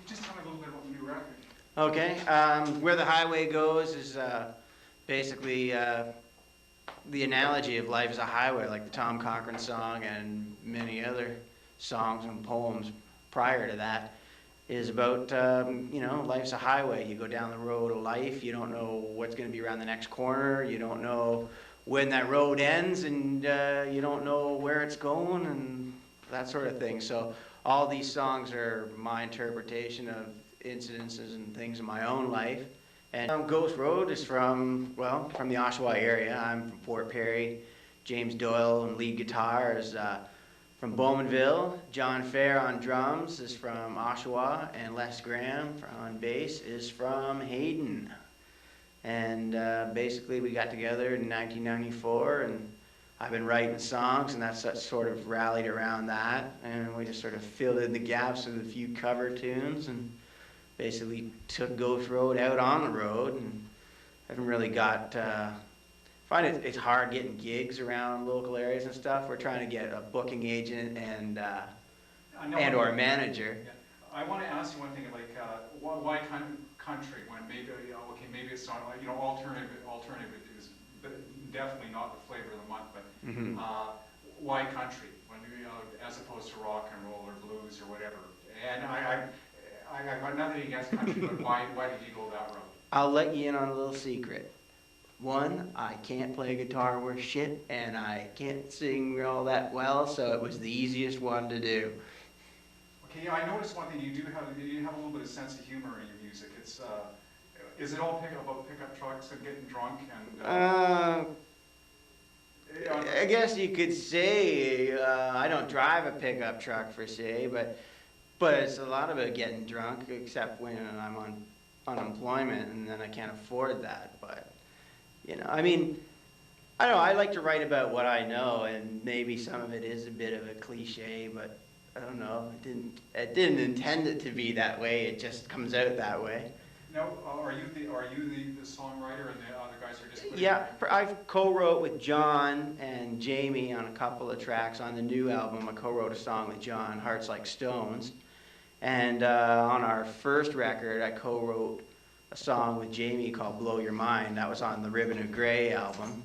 just tell me a little bit about the new record. Okay, Where the Highway Goes is basically the analogy of life as a highway, like the Tom Cochrane song and many other songs and poems prior to that, is about, life's a highway. You go down the road of life, you don't know what's going to be around the next corner, you don't know when that road ends, and you don't know where it's going, and that sort of thing. So all these songs are my interpretation of incidences and things in my own life. And Ghost Road is from the Oshawa area. I'm from Fort Perry. James Doyle on lead guitar is from Bowmanville. John Fair on drums is from Oshawa, and Les Graham on bass is from Hayden. And basically we got together in 1994, and I've been writing songs, and that's sort of rallied around that, and we just sort of filled in the gaps with a few cover tunes, and basically took Ghost Road out on the road, and haven't really got, find it's hard getting gigs around local areas and stuff. We're trying to get a booking agent and or a manager. Yeah. I want to ask you one thing, like, why kind of country when maybe, okay, maybe it's not, alternative is definitely not the flavor of the month, but why country when as opposed to rock and roll or blues or whatever? And I got nothing against country, but why did you go that route? I'll let you in on a little secret. One, I can't play guitar worth shit, and I can't sing all that well, so it was the easiest one to do. Okay, yeah, I noticed one thing. You have a little bit of sense of humor in your music. It's is it all about pickup trucks and getting drunk and? I guess you could say I don't drive a pickup truck per se, but it's a lot about getting drunk, except when I'm on unemployment and then I can't afford that. But I mean, I don't know. I like to write about what I know, and maybe some of it is a bit of a cliche, but I don't know. I didn't intend it to be that way. It just comes out that way. Now, are you the songwriter, and the other guys are just putting Yeah, I've co-wrote with John and Jamie on a couple of tracks. On the new album, I co-wrote a song with John, Hearts Like Stones. And on our first record, I co-wrote a song with Jamie called Blow Your Mind. That was on the Ribbon of Grey album.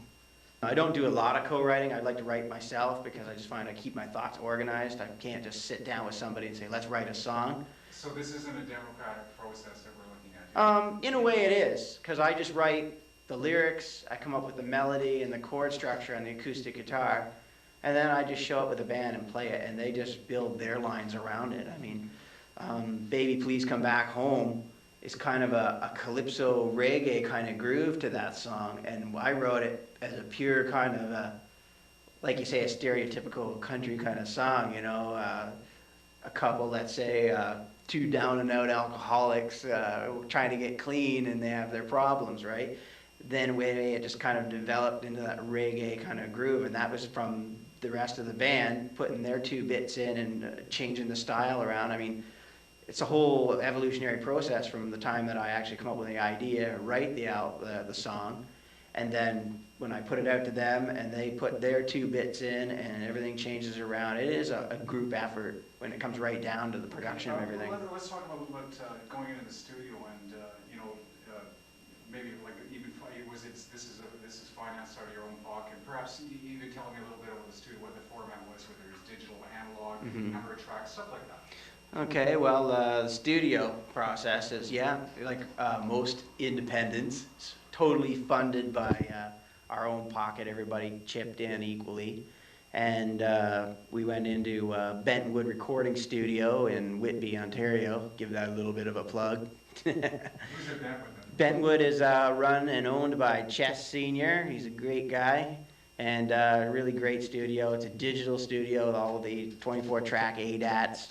I don't do a lot of co-writing. I like to write myself because I just find I keep my thoughts organized. I can't just sit down with somebody and say, let's write a song. So this isn't a democratic process that we're looking at here? In a way it is, because I just write the lyrics, I come up with the melody and the chord structure on the acoustic guitar, and then I just show up with a band and play it, and they just build their lines around it. I mean, Baby Please Come Back Home is kind of a calypso reggae kind of groove to that song, and I wrote it as a pure kind of like you say, a stereotypical country kind of song, a couple, let's say, two down and out alcoholics trying to get clean, and they have their problems, right? Then it just kind of developed into that reggae kind of groove, and that was from the rest of the band putting their 2 bits in and changing the style around. I mean, it's a whole evolutionary process from the time that I actually come up with the idea, write the song, and then when I put it out to them and they put their 2 bits in and everything changes around. It is a group effort when it comes right down to the production of everything. Let's talk about going into the studio and maybe like even this is financed out of your own pocket. Perhaps you could tell me a little bit about the studio, what the format was, whether it's digital, analog, number of tracks, stuff like that. Okay, well, the studio process is, like most independents, it's totally funded by our own pocket. Everybody chipped in equally. And we went into Bentwood Recording Studio in Whitby, Ontario. Give that a little bit of a plug. Who's at Bentwood then? Bentwood is run and owned by Chess Senior. He's a great guy. And a really great studio. It's a digital studio with all the 24-track ADATs.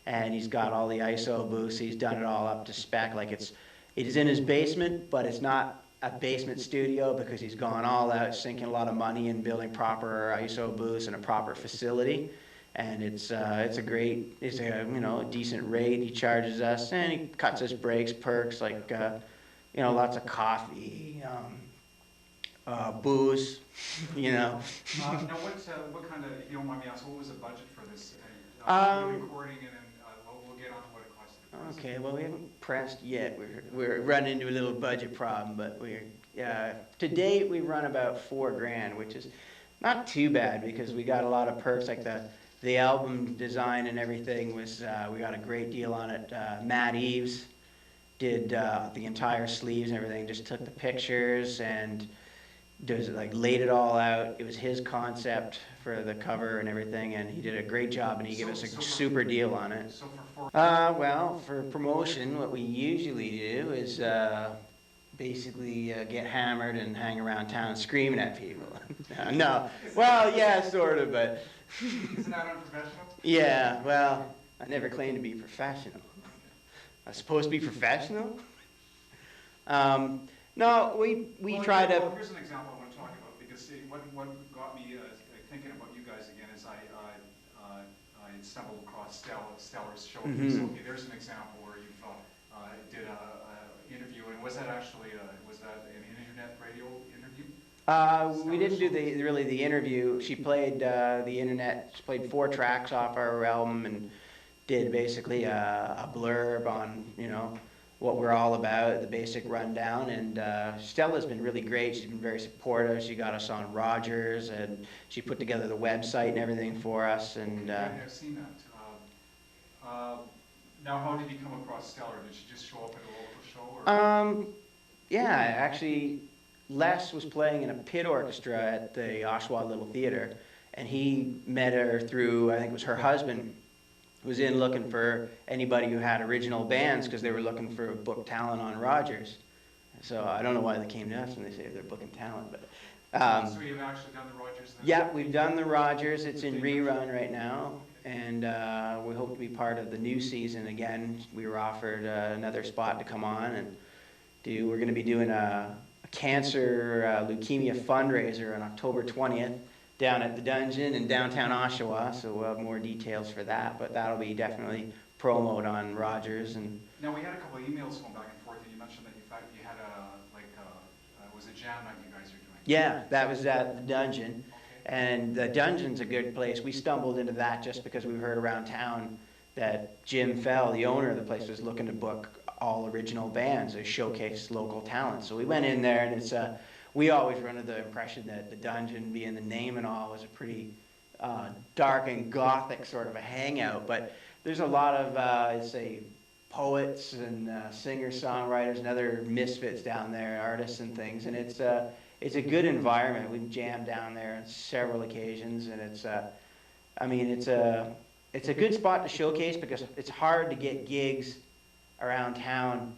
And he's got all the ISO boosts. He's done it all up to spec. Like it is in his basement, but it's not a basement studio because he's gone all out, sinking a lot of money in building proper ISO boosts and a proper facility. And it's a decent rate he charges us, and he cuts us breaks, perks like lots of coffee, booze, Now what kind of, if you don't mind me asking, what was the budget for this recording, and then we'll get on to what it cost? Okay, well, we haven't pressed yet. We're running into a little budget problem, but to date, we run about $4,000, which is not too bad because we got a lot of perks, like the album design and everything was, we got a great deal on it. Matt Eves did the entire sleeves and everything, just took the pictures and laid it all out. It was his concept for the cover and everything, and he did a great job, and he gave us a super deal on it. So for Well, for promotion, what we usually do is basically get hammered and hang around town screaming at people. No, well, yeah, sort of, but isn't that unprofessional? yeah, well, I never claimed to be professional. I was supposed to be professional? No, we try to. Well, here's an example I want to talk about, because see, what got me thinking about you guys again is I stumbled across Stellar's show. Mm-hmm. So okay, there's an example where you did a interview, and was that actually was that an internet radio interview? We didn't do the interview. She played the internet. She played 4 tracks off our album and did basically a blurb on what we're all about, the basic rundown. And Stella's been really great. She's been very supportive. She got us on Rogers, and she put together the website and everything for us. And yeah, I've seen that. Now, how did you come across Stellar? Did she just show up at a local show? Or? Yeah, actually, Les was playing in a pit orchestra at the Oshawa Little Theater, and he met her through, I think it was her husband, was in looking for anybody who had original bands because they were looking for book talent on Rogers. So I don't know why they came to us when they say they're booking talent, but. So you've actually done the Rogers then? Yeah, we've done the Rogers. It's in rerun right now, and we hope to be part of the new season again. We were offered another spot to come on and do. We're going to be doing a cancer leukemia fundraiser on October 20th. Down at the Dungeon in downtown Oshawa, so we'll have more details for that, but that'll be definitely promoted on Rogers. And now, we had a couple of emails going back and forth, and you mentioned that you had was a jam night you guys are doing? yeah, that was at the Dungeon, Okay. and the Dungeon's a good place. We stumbled into that just because we heard around town that Jim Fell, the owner of the place, was looking to book all original bands to showcase local talent. So we went in there, and it's we always were under the impression that the Dungeon, being the name and all, was a pretty dark and gothic sort of a hangout. But there's a lot of, I'd say, poets and singer-songwriters and other misfits down there, artists and things. And it's a good environment. We've jammed down there on several occasions, and it's a good spot to showcase because it's hard to get gigs around town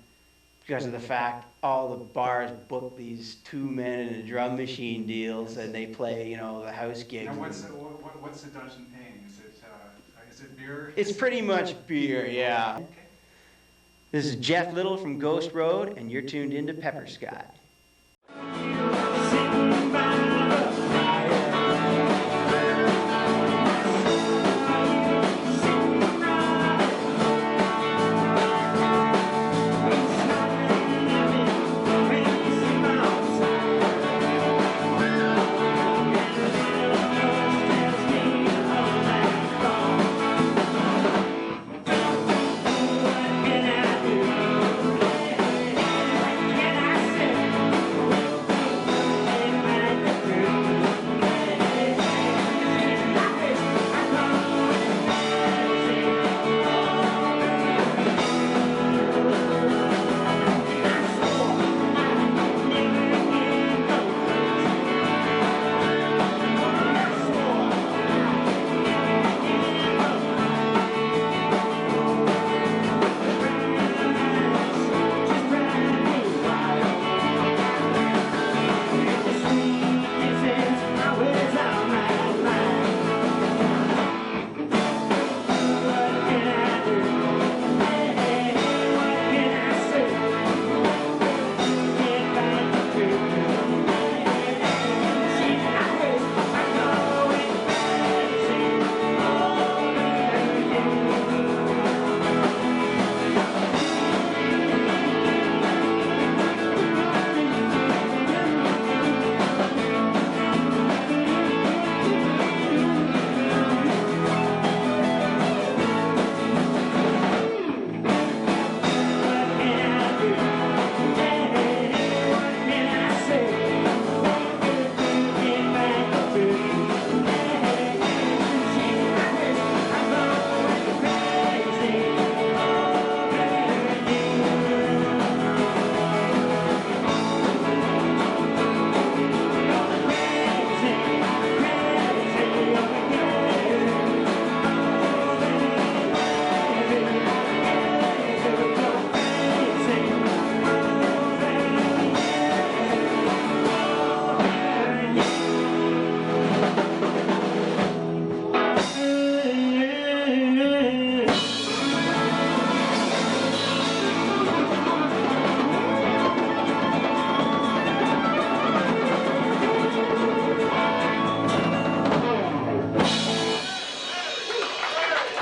because of the fact all the bars book these 2 men and a drum machine deals, and they play, the house gigs. Now, what's the Dungeon paying? Is it beer? It's pretty much beer, yeah. Okay. This is Jeff Little from Ghost Road, and you're tuned into Pepper Scott.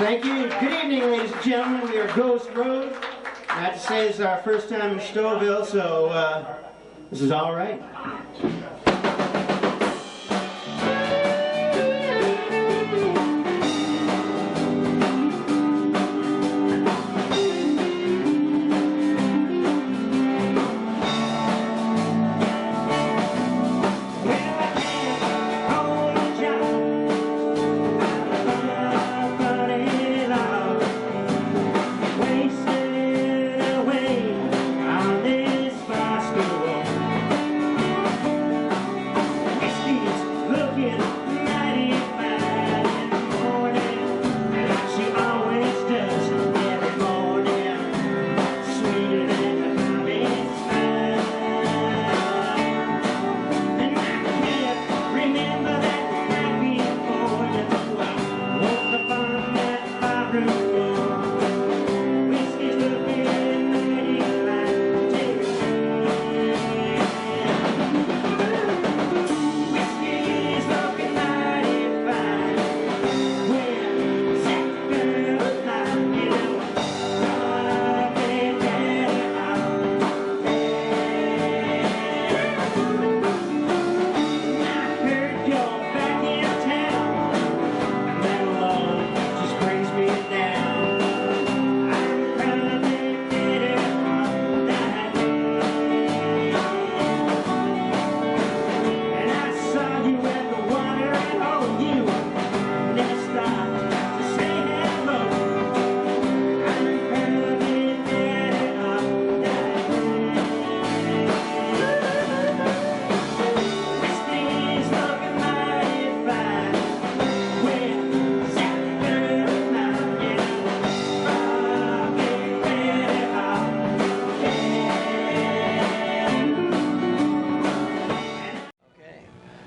Thank you. Good evening, ladies and gentlemen. We are Ghost Road. I have to say, this is our first time in Stouffville, so this is all right.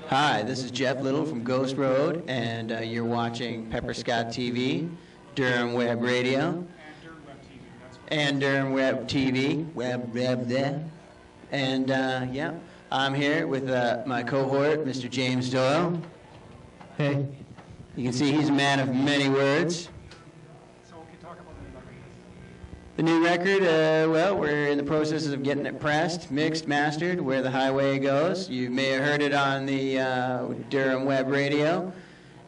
Hi, this is Jeff Little from Ghost Road, and you're watching Pepper Scott TV, Durham Web Radio, and Durham Web TV, web there. And yeah, I'm here with my cohort, Mr. James Doyle. Hey. You can see he's a man of many words. The new record, well, we're in the process of getting it pressed, mixed, mastered, Where the Highway Goes. You may have heard it on the Durham Web Radio.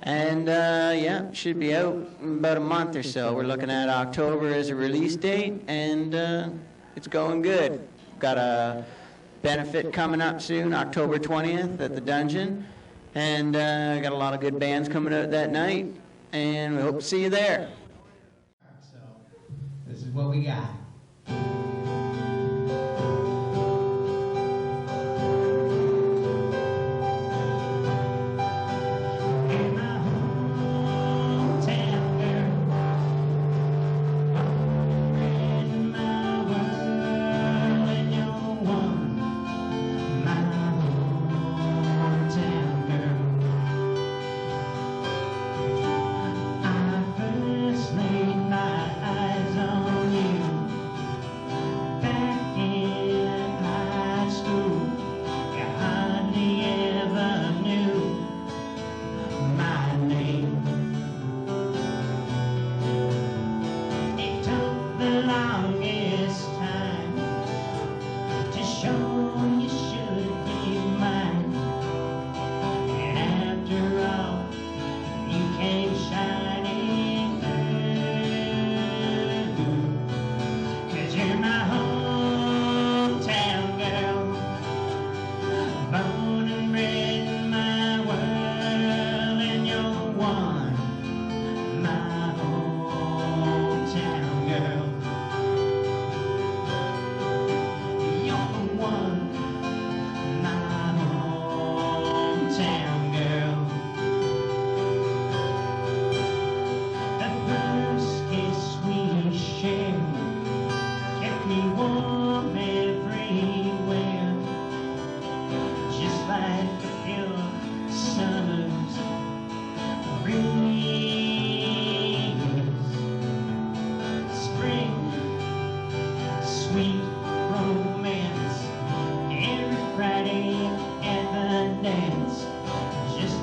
And, yeah, should be out in about a month or so. We're looking at October as a release date, and it's going good. Got a benefit coming up soon, October 20th at the Dungeon. And got a lot of good bands coming out that night, and we hope to see you there. This is what we got.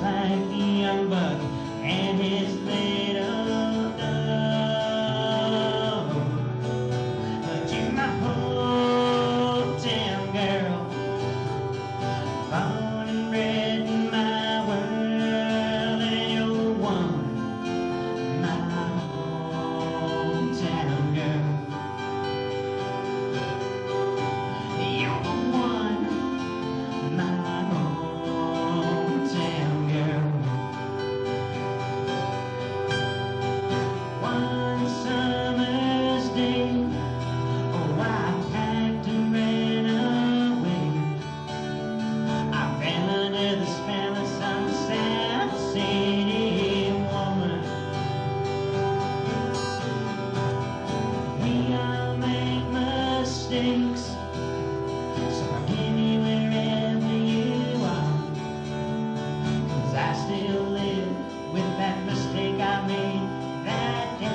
like the young buck and his little dove. mistakes, so forgive me wherever you are, 'cause I still live with that mistake I made that day.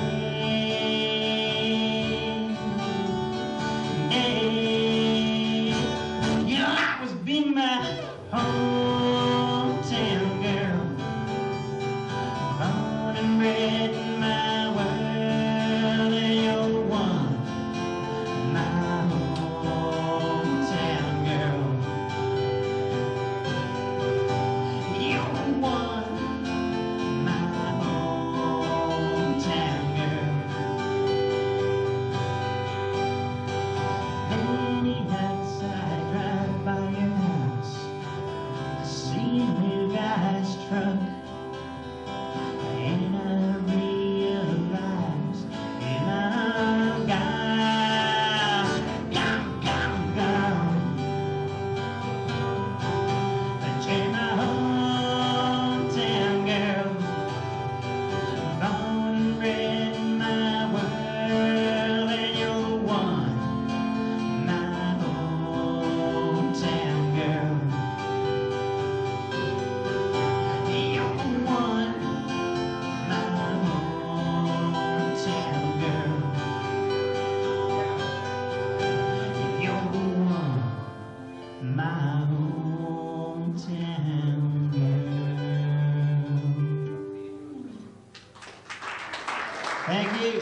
You'll always be my hometown girl, born and bred in my world, and you're one, my hometown girl. You're one, my hometown girl. Many nights I drive by your house, see a new guy's truck, and I realize that I'm gone, gone. But you're my hometown girl, born and bred in my world, and you're one, my hometown girl. You're one, my hometown girl. You're one, my hometown girl. Thank you.